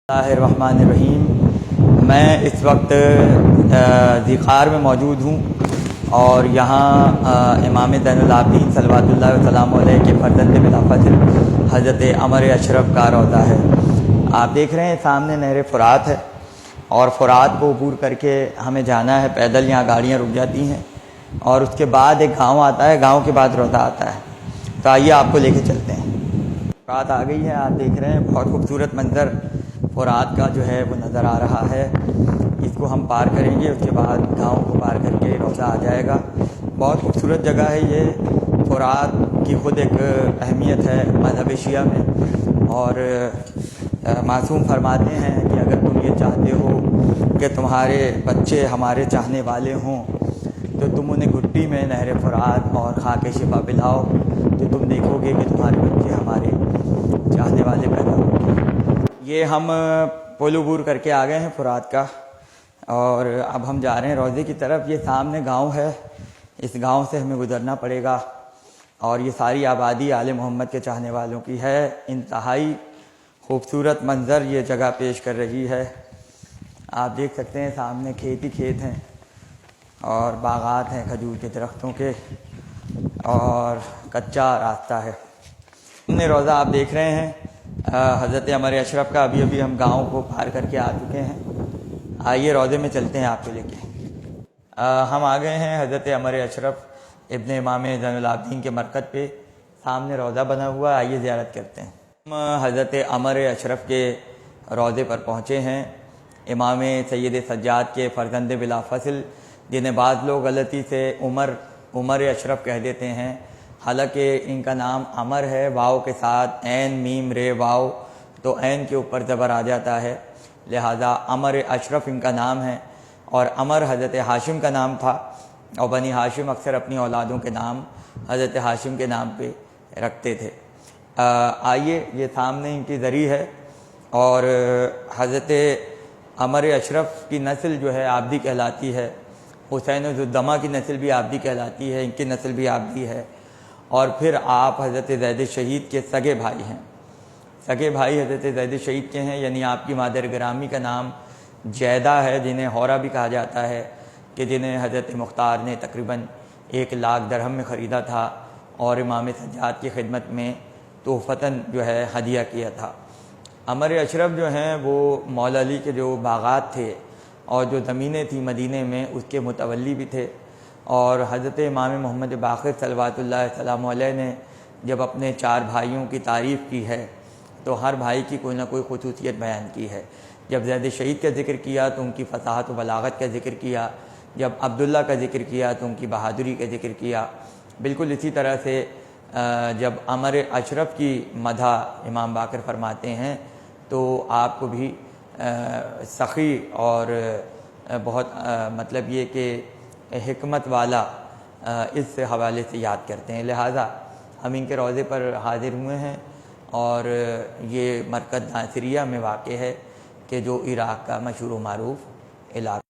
اللہ الرحمن الرحیم۔ میں اس وقت ذیقار میں موجود ہوں اور یہاں امام زین العابدین صلوات اللہ وسلام علیہ کے فرزند بلا فضل حضرت عمر اشرف کا روضہ ہے۔ آپ دیکھ رہے ہیں سامنے نہر فرات ہے اور فرات کو عبور کر کے ہمیں جانا ہے پیدل، یہاں گاڑیاں رک جاتی ہیں اور اس کے بعد ایک گاؤں آتا ہے، گاؤں کے بعد روضہ آتا ہے۔ تو آئیے آپ کو لے کے چلتے ہیں۔ فرات آ گئی ہے، آپ دیکھ رہے ہیں بہت خوبصورت منظر فرات کا جو ہے وہ نظر آ رہا ہے۔ اس کو ہم پار کریں گے، اس کے بعد گاؤں کو پار کر کے روضہ آ جائے گا۔ بہت خوبصورت جگہ ہے یہ۔ فرات کی خود ایک اہمیت ہے مذہب شیعہ میں، اور معصوم فرماتے ہیں کہ اگر تم یہ چاہتے ہو کہ تمہارے بچے ہمارے چاہنے والے ہوں تو تم انہیں گھٹی میں نہر فرات اور خاک شفا پلاؤ، تو تم دیکھو گے کہ تمہارے بچے ہمارے چاہنے والے پیدا ہوں گے۔ یہ ہم پل عبور کر کے آ گئے ہیں فرات کا، اور اب ہم جا رہے ہیں روضے کی طرف۔ یہ سامنے گاؤں ہے، اس گاؤں سے ہمیں گزرنا پڑے گا، اور یہ ساری آبادی آل محمد کے چاہنے والوں کی ہے۔ انتہائی خوبصورت منظر یہ جگہ پیش کر رہی ہے۔ آپ دیکھ سکتے ہیں سامنے کھیت ہی کھیت ہیں اور باغات ہیں کھجور کے درختوں کے، اور کچا راستہ ہے۔ ہم روضہ آپ دیکھ رہے ہیں حضرت عمر اشرف کا۔ ابھی ہم گاؤں کو پار کر کے آ چکے ہیں۔ آئیے روضے میں چلتے ہیں آپ کو لے کے۔ ہم آ گئے ہیں حضرت عمر اشرف ابن امام زین العابدین کے مرکز پہ۔ سامنے روضہ بنا ہوا ہے، آئیے زیارت کرتے ہیں۔ ہم حضرت عمر اشرف کے روضے پر پہنچے ہیں۔ امام سید سجاد کے فرزند بلا فصل، جنہیں بعض لوگ غلطی سے عمر اشرف کہہ دیتے ہیں، حالانکہ ان کا نام عمر ہے، واؤ کے ساتھ عین میم رے واؤ، تو عین کے اوپر زبر آ جاتا ہے، لہذا عمر اشرف ان کا نام ہے۔ اور عمر حضرت ہاشم کا نام تھا، اور بنی ہاشم اکثر اپنی اولادوں کے نام حضرت ہاشم کے نام پہ رکھتے تھے۔ آئیے، یہ سامنے ان کی زری ہے، اور حضرت عمر اشرف کی نسل جو ہے عابدی کہلاتی ہے۔ حسین ذوالدمع کی نسل بھی عابدی کہلاتی ہے، ان کی نسل بھی عابدی ہے۔ اور پھر آپ حضرت زید شہید کے سگے بھائی ہیں۔ سگے بھائی حضرت زید شہید کے ہیں، یعنی آپ کی مادر گرامی کا نام جیدہ ہے، جنہیں ہورا بھی کہا جاتا ہے، کہ جنہیں حضرت مختار نے تقریباً 1,00,000 درہم میں خریدا تھا اور امام سجاد کی خدمت میں تحفتاً جو ہے ہدیہ کیا تھا۔ عمر اشرف جو ہیں وہ مولا علی کے جو باغات تھے اور جو زمینیں تھیں مدینے میں، اس کے متولی بھی تھے۔ اور حضرت امام محمد باقر صلوات اللہ السلام علیہ نے جب اپنے 4 بھائیوں کی تعریف کی ہے تو ہر بھائی کی کوئی نہ کوئی خصوصیت بیان کی ہے۔ جب زید شہید کا ذکر کیا تو ان کی فصاحت و بلاغت کا ذکر کیا، جب عبداللہ کا ذکر کیا تو ان کی بہادری کا ذکر کیا۔ بالکل اسی طرح سے جب عمر اشرف کی مدح امام باقر فرماتے ہیں تو آپ کو بھی سخی اور بہت مطلب یہ کہ حکمت والا اس حوالے سے یاد کرتے ہیں، لہٰذا ہم ان کے روضے پر حاضر ہوئے ہیں۔ اور یہ مرکز ناصریہ میں واقع ہے، کہ جو عراق کا مشہور و معروف علاقہ